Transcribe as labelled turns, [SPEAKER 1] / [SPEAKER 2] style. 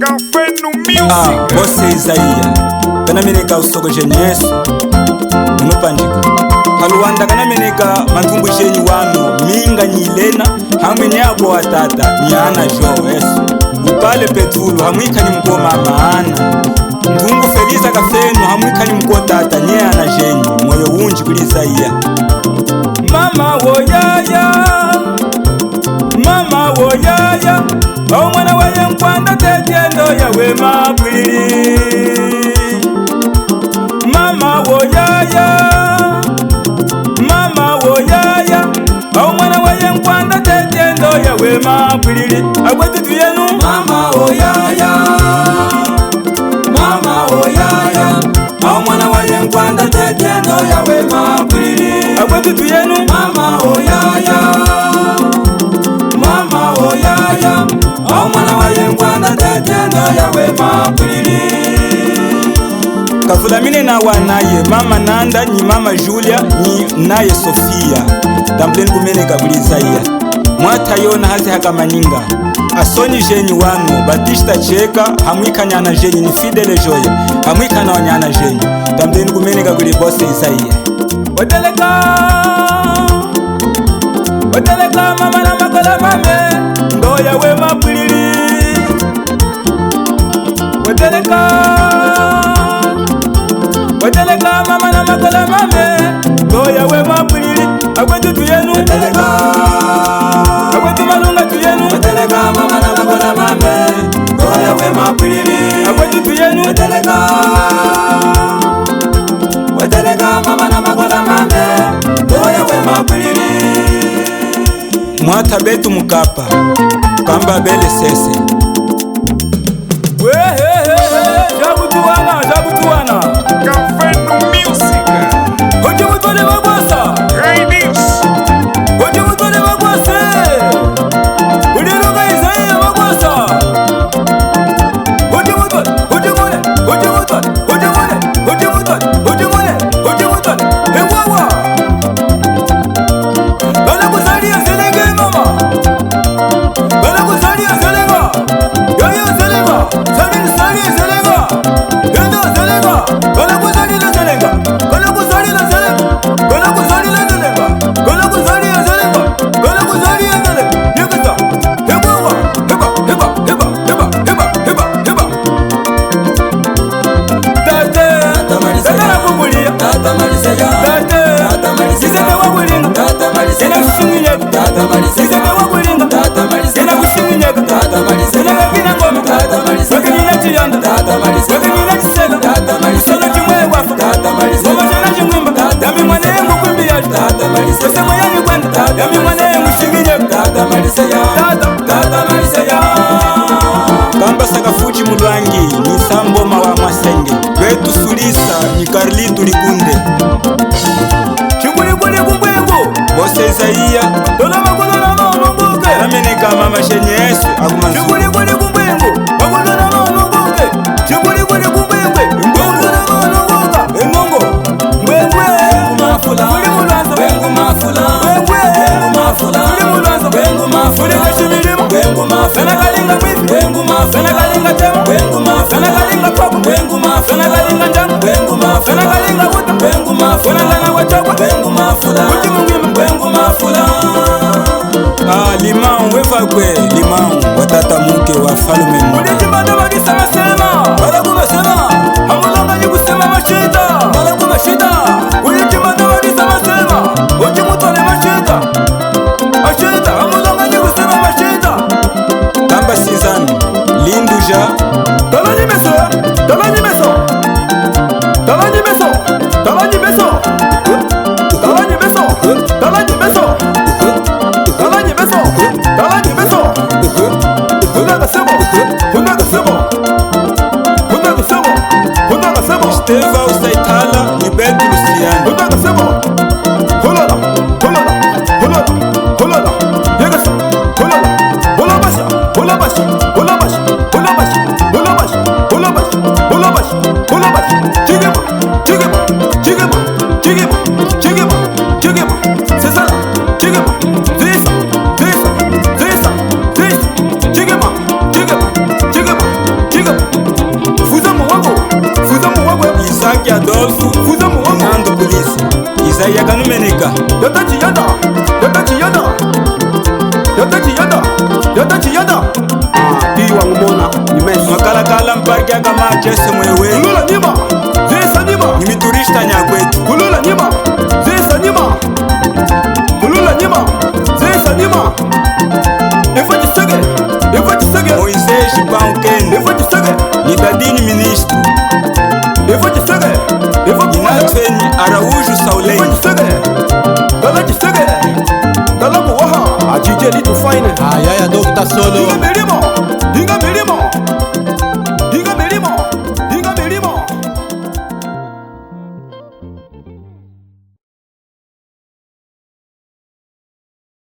[SPEAKER 1] Café no Music.
[SPEAKER 2] Você Isaia kana meneka usoko jenyesu munopandika haluwanda kana meneka mantumbu jenyi wano minga nyilena hamwe nyabo watata nyana jo yesu upale petulu hamwikani mkoma maana ntungu Felisa kafenu hamwikani mkotata nyana jenyi moyo wunji kuli Isaia. Mama woyaya, mama woyaya, omwana waye nkwanda tetendo yawe mabwiri. Mama woyaya, mama woyaya, omwana waye nkwanda tetendo yawe mabwiri. Agwetu tuyenu mama woyaya, mama woyaya, omwana waye nkwanda tetendo yawe mabwiri. Agwetu tuyenu mama woyaya, mama woyaya, omwana waye nkwanda tetendo yawe mabwiri. Kavula mine na wanaye mama Nanda ni mama Julia ni naye Sofia dambleni kumene kabuli Isaia mwata yona hazi hakamaninga asoni jenyi wano Batista Cheka hamwika nyana jenyi ni Fidele Joya hamwika na wanyana jenyi dambleni kumene kabuli bose Isaia. Oteleka mama na makola mame ndo yawe mabwiri. Oteleka mama na makola mame ndo yawe mabwiri. Agwetu tuyenu agwetu malunga tuyenu. Oteleka mama na makola mame ndo yawe mabwiri. Agwetu tuyenu oteleka mama na makola mame ndo yawe mabwiri. Mwata betu mukapa kamba bele sese jabutuwana
[SPEAKER 1] Café no Music.
[SPEAKER 2] hoje mutole bagwasa
[SPEAKER 1] Raidis.
[SPEAKER 2] hoje mutole bagwase uliruka Isaia bagwasa hoje mutole ewawa bana kusalia selenge mama bana kusalia selenga yoyo selenga salia selenga yendo selenga bana kusalia selenga bana kusalia selenga bana kusalia selenga bana kusalia selenga bana kusalia selenga yekata ewawa heba tata marisa kubulia tata marisa ya tata marisa iseme wabulinga tata marisa ina kushinginya tata marisa iseme wabulinga tata marisa ina kushinginya tata marisa ina ngina ngoma tata marisa wakini chiyanda tata marisa wakini chisela tata marisa na chimwe wafu tata marisa ngoma jana chimwimba dami mwane yangu kumbia tata marisa sema yani kwenda dami mwane yangu shinginya tata marisa ya tata marisa ya kamba sakafuchi mulwangi ni samboma wa masenge betu sulisa ni Carlito Likunde chukuli kumbwengu bose Isaia dona makulona maununguke nameneka mama shenye Yesu akumanzu chukuli kumbwengu makulona maununguke chukuli kumbwengu makulona maununguka engongo mbwembwe mafula kuli mulwanzo bengu mafula mbwembwe mafula kuli mulwanzo bengu mafula kashimilimo bengu mafula kalinga mwizi bengu mafula kalinga tema bengu mafula kalinga poko bengu mafula kalinga njanga bengu mafula kalinga wuta bengu mafula kalinga wachokwa bengu mafula uti mungima bengu mafula. Limau wefa kwe limau watata muke wa falume mwada jibanda wakisama sema wala kumesema hamulanga jikusema mashita wala kumeshita ujibanda wakisama sema ujimutole mashita mashita hamulanga jikusema mashita kamba sizani linduja talani meso talani meso talani meso talani meso talani meso talani meso talani meso talani meso Steva usaitala ni betu lusiani
[SPEAKER 3] Africa.
[SPEAKER 2] Yata chiyanda, yata chiyanda, yata chiyanda, yata chiyanda. Diwa ngumona nimesu.
[SPEAKER 3] Makalakala mparki aka machese mwewe.
[SPEAKER 2] Kulula nyima, zesa nyima.
[SPEAKER 3] Nimiturista nyakwetu.
[SPEAKER 2] Kulula nyima, zesa nyima. Kulula nyima, zesa nyima. Efa chisege,
[SPEAKER 3] Moise Shipankeni.
[SPEAKER 2] efa chisege,
[SPEAKER 3] Nidadini ministro.
[SPEAKER 2] efa chisege, efa kuwahe.
[SPEAKER 3] Inatseni Araújo Sauleni.
[SPEAKER 2] Dala kuwaha, ajije litu fine.
[SPEAKER 4] Ayaya Dr. Solo.
[SPEAKER 2] Dinga milimo,